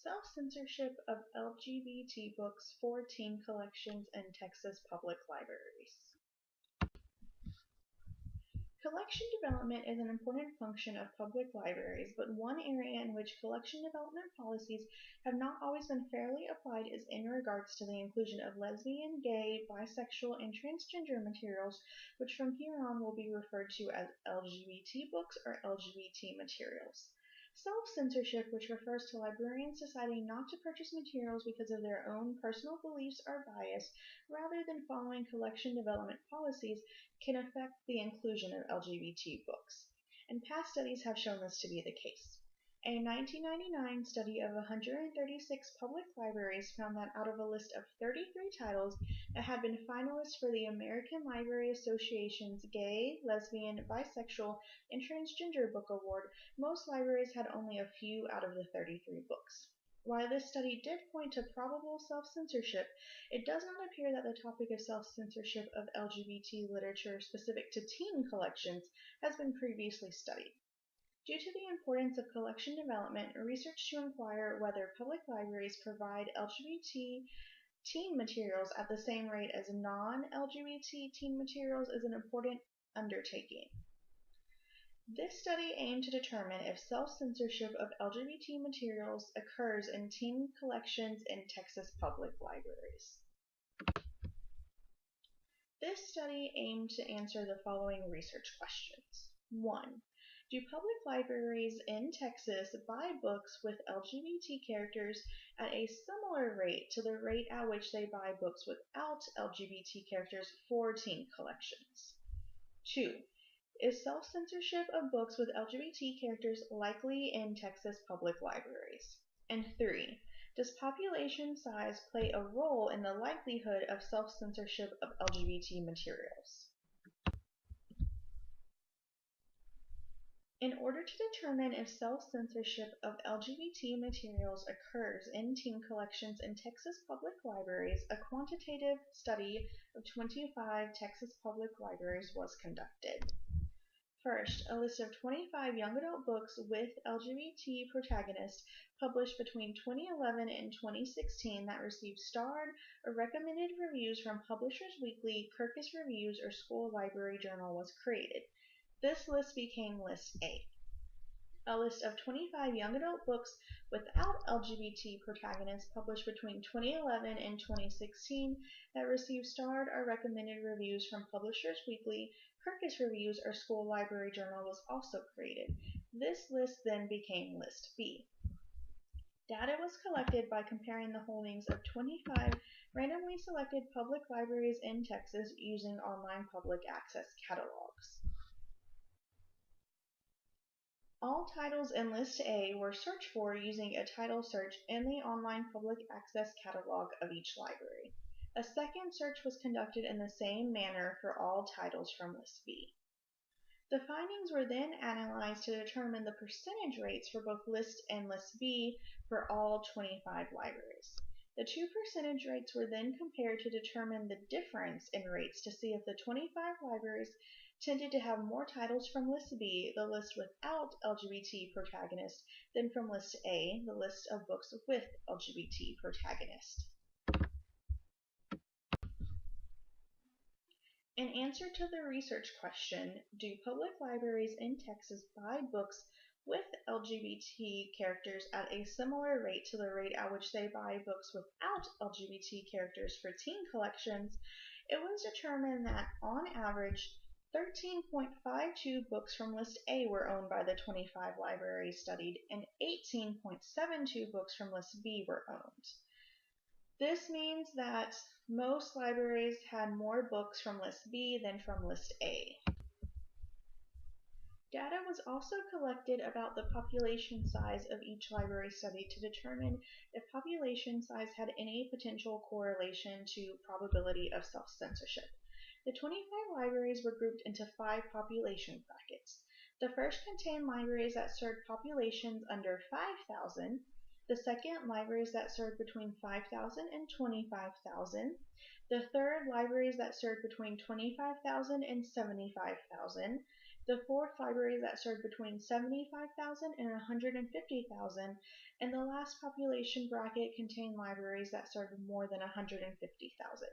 Self-censorship of LGBT books for teen collections in Texas public libraries. Collection development is an important function of public libraries, but one area in which collection development policies have not always been fairly applied is in regards to the inclusion of lesbian, gay, bisexual, and transgender materials, which from here on will be referred to as LGBT books or LGBT materials. Self-censorship, which refers to librarians deciding not to purchase materials because of their own personal beliefs or bias, rather than following collection development policies, can affect the inclusion of LGBT books, and past studies have shown this to be the case. A 1999 study of 136 public libraries found that out of a list of 33 titles that had been finalists for the American Library Association's Gay, Lesbian, Bisexual, and Transgender Book Award, most libraries had only a few out of the 33 books. While this study did point to probable self-censorship, it does not appear that the topic of self-censorship of LGBT literature specific to teen collections has been previously studied. Due to the importance of collection development, research to inquire whether public libraries provide LGBT teen materials at the same rate as non-LGBT teen materials is an important undertaking. This study aimed to determine if self-censorship of LGBT materials occurs in teen collections in Texas public libraries. This study aimed to answer the following research questions. 1. Do public libraries in Texas buy books with LGBT characters at a similar rate to the rate at which they buy books without LGBT characters for teen collections? 2. Is self-censorship of books with LGBT characters likely in Texas public libraries? And 3. Does population size play a role in the likelihood of self-censorship of LGBT materials? In order to determine if self-censorship of LGBT materials occurs in teen collections in Texas public libraries, a quantitative study of 25 Texas public libraries was conducted. First, a list of 25 young adult books with LGBT protagonists published between 2011 and 2016 that received starred or recommended reviews from Publishers Weekly, Kirkus Reviews, or School Library Journal was created. This list became List A. A list of 25 young adult books without LGBT protagonists published between 2011 and 2016 that received starred or recommended reviews from Publishers Weekly, Kirkus Reviews, or School Library Journal was also created. This list then became List B. Data was collected by comparing the holdings of 25 randomly selected public libraries in Texas using online public access catalogs. All titles in List A were searched for using a title search in the online public access catalog of each library. A second search was conducted in the same manner for all titles from List B. The findings were then analyzed to determine the percentage rates for both List and List B for all 25 libraries. The two percentage rates were then compared to determine the difference in rates to see if the 25 libraries tended to have more titles from List B, the list without LGBT protagonists, than from List A, the list of books with LGBT protagonists. In answer to the research question, do public libraries in Texas buy books with LGBT characters at a similar rate to the rate at which they buy books without LGBT characters for teen collections, it was determined that, on average, 13.52 books from List A were owned by the 25 libraries studied, and 18.72 books from List B were owned. This means that most libraries had more books from List B than from List A. Data was also collected about the population size of each library study to determine if population size had any potential correlation to probability of self-censorship. The 25 libraries were grouped into 5 population brackets. The first contained libraries that served populations under 5,000, the second libraries that served between 5,000 and 25,000, the third libraries that served between 25,000 and 75,000, the fourth libraries that served between 75,000 and 150,000, and the last population bracket contained libraries that served more than 150,000.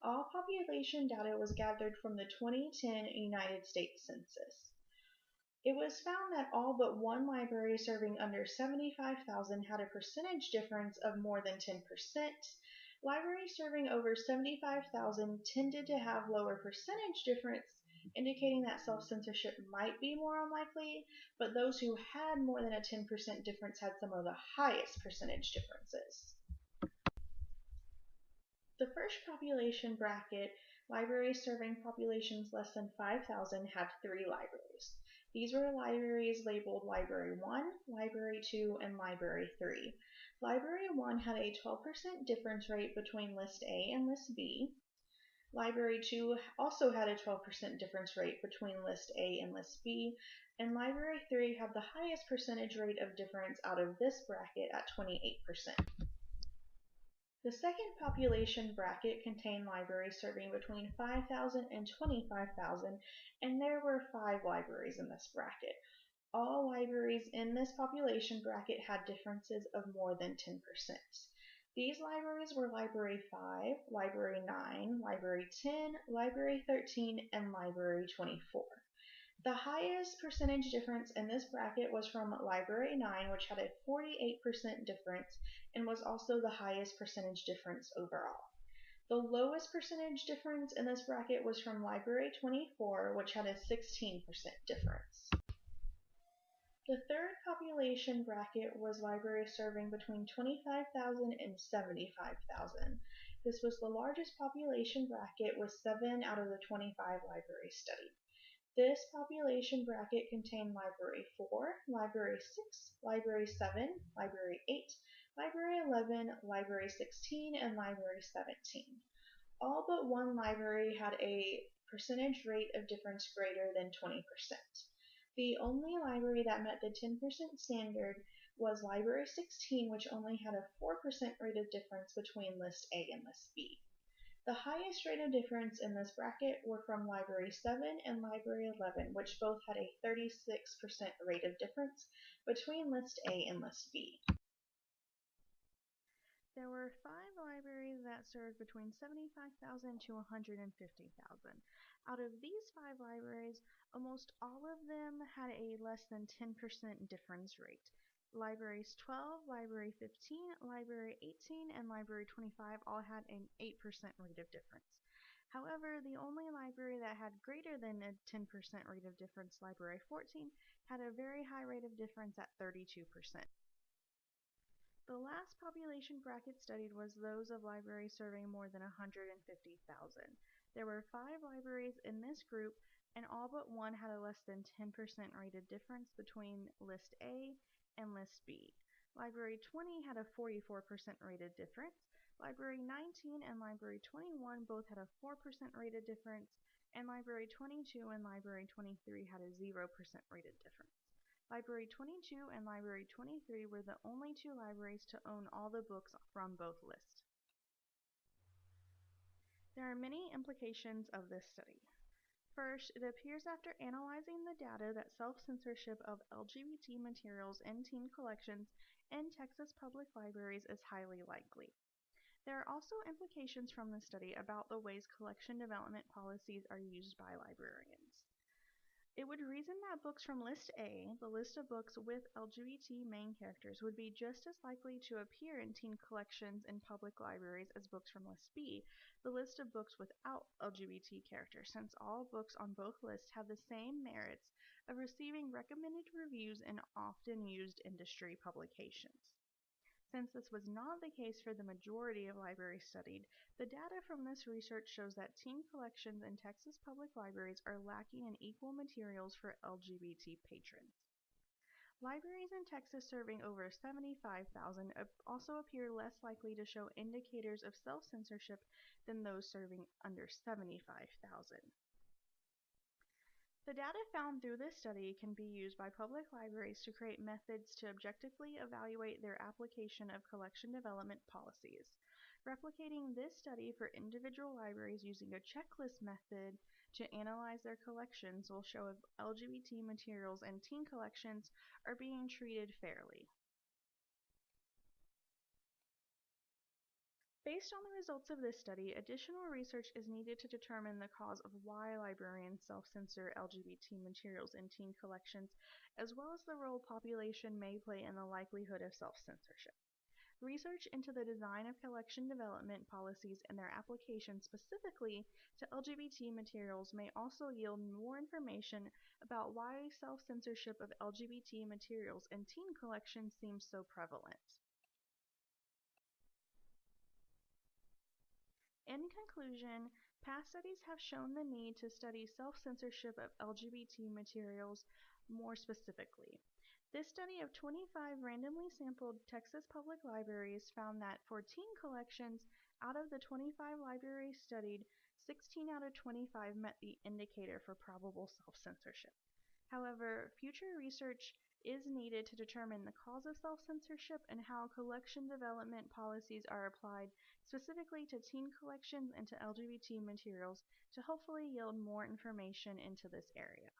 All population data was gathered from the 2010 United States Census. It was found that all but one library serving under 75,000 had a percentage difference of more than 10%. Libraries serving over 75,000 tended to have lower percentage difference, indicating that self-censorship might be more unlikely, but those who had more than a 10% difference had some of the highest percentage differences. The first population bracket, libraries serving populations less than 5,000, had 3 libraries. These were libraries labeled Library 1, Library 2, and Library 3. Library 1 had a 12% difference rate between List A and List B. Library 2 also had a 12% difference rate between List A and List B, and Library 3 had the highest percentage rate of difference out of this bracket at 28%. The second population bracket contained libraries serving between 5,000 and 25,000, and there were 5 libraries in this bracket. All libraries in this population bracket had differences of more than 10%. These libraries were Library 5, Library 9, Library 10, Library 13, and Library 24. The highest percentage difference in this bracket was from Library 9, which had a 48% difference and was also the highest percentage difference overall. The lowest percentage difference in this bracket was from Library 24, which had a 16% difference. The third population bracket was libraries serving between 25,000 and 75,000. This was the largest population bracket with 7 out of the 25 libraries studied. This population bracket contained Library 4, Library 6, Library 7, Library 8, Library 11, Library 16, and Library 17. All but one library had a percentage rate of difference greater than 20%. The only library that met the 10% standard was Library 16, which only had a 4% rate of difference between List A and List B. The highest rate of difference in this bracket were from Library 7 and Library 11, which both had a 36% rate of difference between List A and List B. There were 5 libraries that served between 75,000 to 150,000. Out of these 5 libraries, almost all of them had a less than 10% difference rate. Libraries 12, Library 15, Library 18, and Library 25 all had an 8% rate of difference. However, the only library that had greater than a 10% rate of difference, Library 14, had a very high rate of difference at 32%. The last population bracket studied was those of libraries serving more than 150,000. There were 5 libraries in this group, and all but one had a less than 10% rated difference between List A and List B. Library 20 had a 44% rated difference. Library 19 and Library 21 both had a 4% rated difference, and Library 22 and Library 23 had a 0% rated difference. Library 22 and Library 23 were the only 2 libraries to own all the books from both lists. There are many implications of this study. First, it appears after analyzing the data that self-censorship of LGBT materials in teen collections in Texas public libraries is highly likely. There are also implications from the study about the ways collection development policies are used by librarians. It would reason that books from List A, the list of books with LGBT main characters, would be just as likely to appear in teen collections in public libraries as books from List B, the list of books without LGBT characters, since all books on both lists have the same merits of receiving recommended reviews in often used industry publications. Since this was not the case for the majority of libraries studied, the data from this research shows that teen collections in Texas public libraries are lacking in equal materials for LGBT patrons. Libraries in Texas serving over 75,000 also appear less likely to show indicators of self-censorship than those serving under 75,000. The data found through this study can be used by public libraries to create methods to objectively evaluate their application of collection development policies. Replicating this study for individual libraries using a checklist method to analyze their collections will show if LGBT materials and teen collections are being treated fairly. Based on the results of this study, additional research is needed to determine the cause of why librarians self-censor LGBT materials in teen collections, as well as the role population may play in the likelihood of self-censorship. Research into the design of collection development policies and their application specifically to LGBT materials may also yield more information about why self-censorship of LGBT materials in teen collections seems so prevalent. In conclusion, past studies have shown the need to study self-censorship of LGBT materials more specifically. This study of 25 randomly sampled Texas public libraries found that for teen collections, out of the 25 libraries studied, 16 out of 25 met the indicator for probable self-censorship. However, future research is needed to determine the cause of self-censorship and how collection development policies are applied specifically to teen collections and to LGBT materials to hopefully yield more information into this area.